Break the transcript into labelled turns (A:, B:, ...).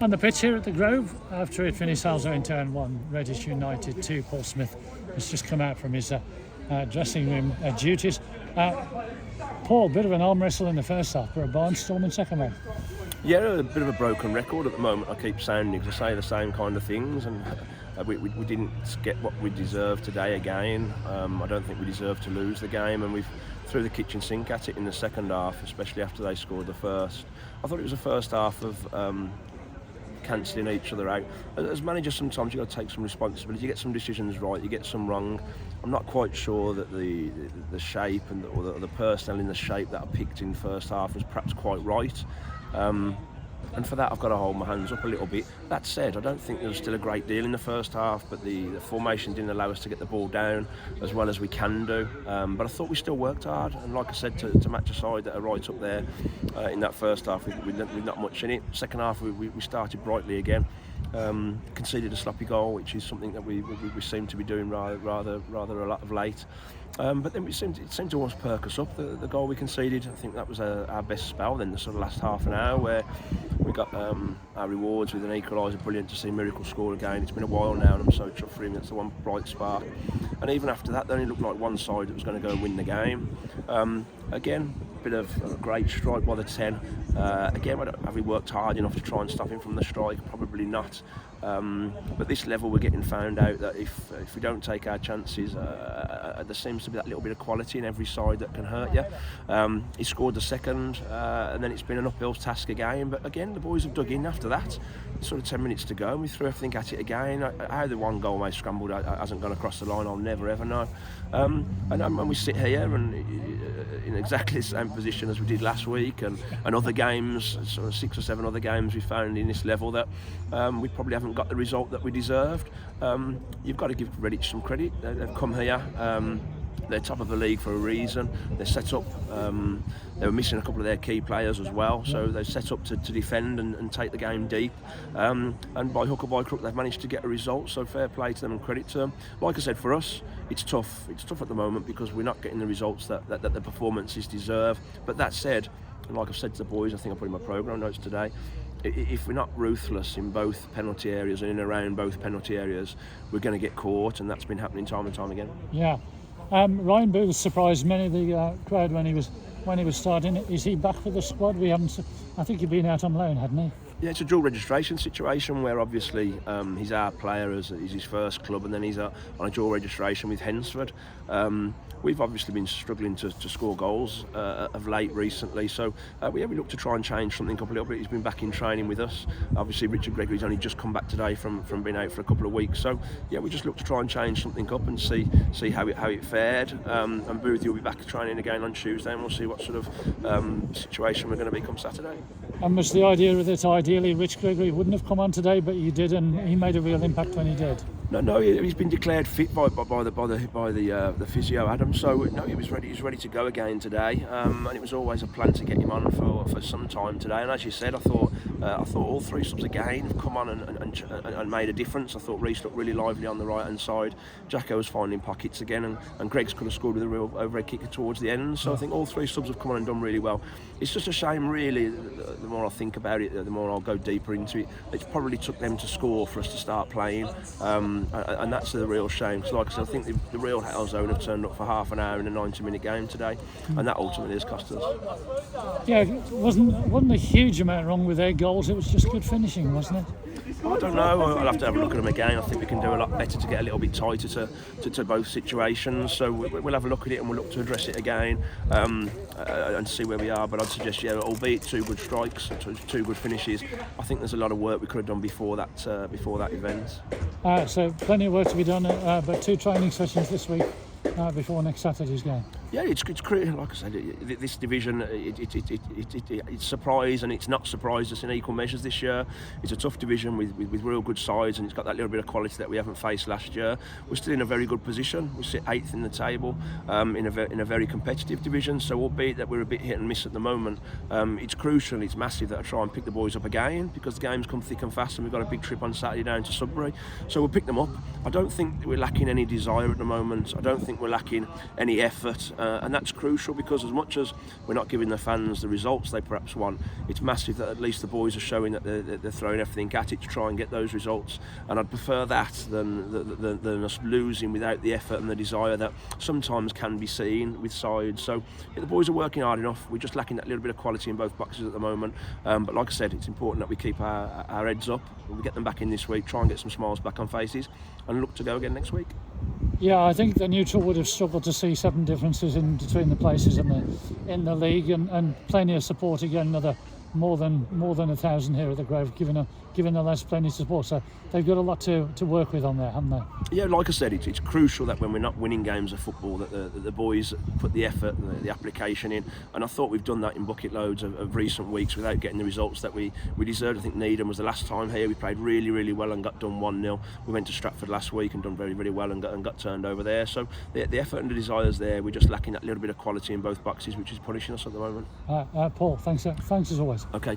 A: On the pitch here at the Grove, after it finished Salzo in turn 1, Redditch United 2. Paul Smith has just come out from his dressing room duties. Paul, bit of an arm wrestle in the first half, but a barnstorm in second half.
B: Yeah, a bit of a broken record at the moment. I keep sounding to say the same kind of things, and we didn't get what we deserved today again. I don't think we deserved to lose the game, and we've threw the kitchen sink at it in the second half, especially after they scored the first. I thought it was a first half of cancelling each other out. As managers, sometimes you've got to take some responsibility. You get some decisions right, you get some wrong. I'm not quite sure that the shape or the personnel in the shape that I picked in first half was perhaps quite right. And for that I've got to hold my hands up a little bit. That said, I don't think there was still a great deal in the first half, but the formation didn't allow us to get the ball down as well as we can do. But I thought we still worked hard, and like I said, to match a side that are right up there in that first half, with not much in it. Second half we started brightly again. Conceded a sloppy goal, which is something that we seem to be doing rather a lot of late. But then it seemed to almost perk us up. The goal we conceded, I think that was our best spell. Then the sort of last half an hour where we got our rewards with an equaliser. Brilliant to see Miracle score again. It's been a while now, and I'm so chuffed for him. That's the one bright spark. And even after that, then it looked like one side that was going to go and win the game. Again, bit of a great strike by the 10. Again, have we worked hard enough to try and stop him from the strike? Probably not. But this level, we're getting found out that if we don't take our chances, there seems to be that little bit of quality in every side that can hurt you. He scored the second, and then it's been an uphill task again. But again, the boys have dug in after that. Sort of 10 minutes to go, and we threw everything at it again. How the one goal may scrambled hasn't gone across the line, I'll never ever know. And we sit here and in exactly the same position as we did last week, and other games, sort of 6 or 7 other games we found in this level that we probably haven't got the result that we deserved. You've got to give Redditch some credit. They've come here. They're top of the league for a reason. They're set up. They were missing a couple of their key players as well, so they're set up to defend and take the game deep. And by hook or by crook, they've managed to get a result. So fair play to them and credit to them. Like I said, for us, it's tough. It's tough at the moment because we're not getting the results that the performances deserve. But that said, and like I've said to the boys, I think I put in my programme notes today, if we're not ruthless in both penalty areas and in and around both penalty areas, we're going to get caught, and that's been happening time and time again.
A: Yeah. Ryan Booth surprised many of the crowd when he was starting. Is he back for the squad? I think he'd been out on loan, hadn't he?
B: Yeah, it's a dual registration situation where obviously he's our player as he's his first club, and then he's on a dual registration with Hensford. We've obviously been struggling to score goals of late recently, so we look to try and change something up a little bit. He's been back in training with us. Obviously Richard Gregory's only just come back today from being out for a couple of weeks, so yeah, we just look to try and change something up and see how it fared. And Booth will be back training again on Tuesday, and we'll see what sort of situation we're going to be come Saturday.
A: And was the idea that ideally Rich Gregory wouldn't have come on today, but you did, and he made a real impact when he did?
B: No, he's been declared fit by the physio Adam. So no, he was ready. He's ready to go again today, and it was always a plan to get him on for some time today. And as you said, I thought all 3 subs again have come on and made a difference. I thought Reece looked really lively on the right hand side. Jacko was finding pockets again, and Greg's could have scored with a real overhead kicker towards the end. So I think all 3 subs have come on and done really well. It's just a shame, really. The more I think about it, the more I'll go deeper into it. It probably took them to score for us to start playing. And that's the real shame, because like I said, I think the real hell zone have turned up for half an hour in a 90-minute game today, and that ultimately has cost us.
A: Yeah, wasn't a huge amount wrong with their goals. It was just good finishing, wasn't it?
B: I don't know. I'll have to have a look at them again. I think we can do a lot better to get a little bit tighter to both situations. So we'll have a look at it and we'll look to address it again and see where we are. But I'd suggest, yeah, albeit 2 good strikes, 2 good finishes, I think there's a lot of work we could have done before that event.
A: So plenty of work to be done, but 2 training sessions this week before next Saturday's game.
B: Yeah, it's critical. Like I said, this division, it's surprised and it's not surprised us in equal measures this year. It's a tough division with real good sides, and it's got that little bit of quality that we haven't faced last year. We're still in a very good position. We sit 8th in the table in a very competitive division. So albeit that we're a bit hit and miss at the moment, it's crucial and it's massive that I try and pick the boys up again, because the games come thick and fast, and we've got a big trip on Saturday down to Sudbury. So we'll pick them up. I don't think we're lacking any desire at the moment. I don't think we're lacking any effort. and that's crucial, because as much as we're not giving the fans the results they perhaps want, it's massive that at least the boys are showing that they're throwing everything at it to try and get those results. And I'd prefer that than us losing without the effort and the desire that sometimes can be seen with sides. So yeah, the boys are working hard enough. We're just lacking that little bit of quality in both boxes at the moment. But like I said, it's important that we keep our heads up. We get them back in this week, try and get some smiles back on faces, and look to go again next week.
A: Yeah, I think the neutral would have struggled to see 7 differences in between the places in the league, and plenty of support again. Another more than 1,000 here at the Grove, giving the lads plenty of support. So they've got a lot to work with on there, haven't they?
B: Yeah, like I said, it's crucial that when we're not winning games of football, that the boys put the effort and the application in. And I thought we've done that in bucket loads of recent weeks without getting the results that we deserved. I think Needham was the last time here. We played really, really well and got done 1-0. We went to Stratford last week and done very, very well and got turned over there. So the effort and the desire's there. We're just lacking that little bit of quality in both boxes, which is punishing us at the moment.
A: Paul, thanks as always.
B: Okay.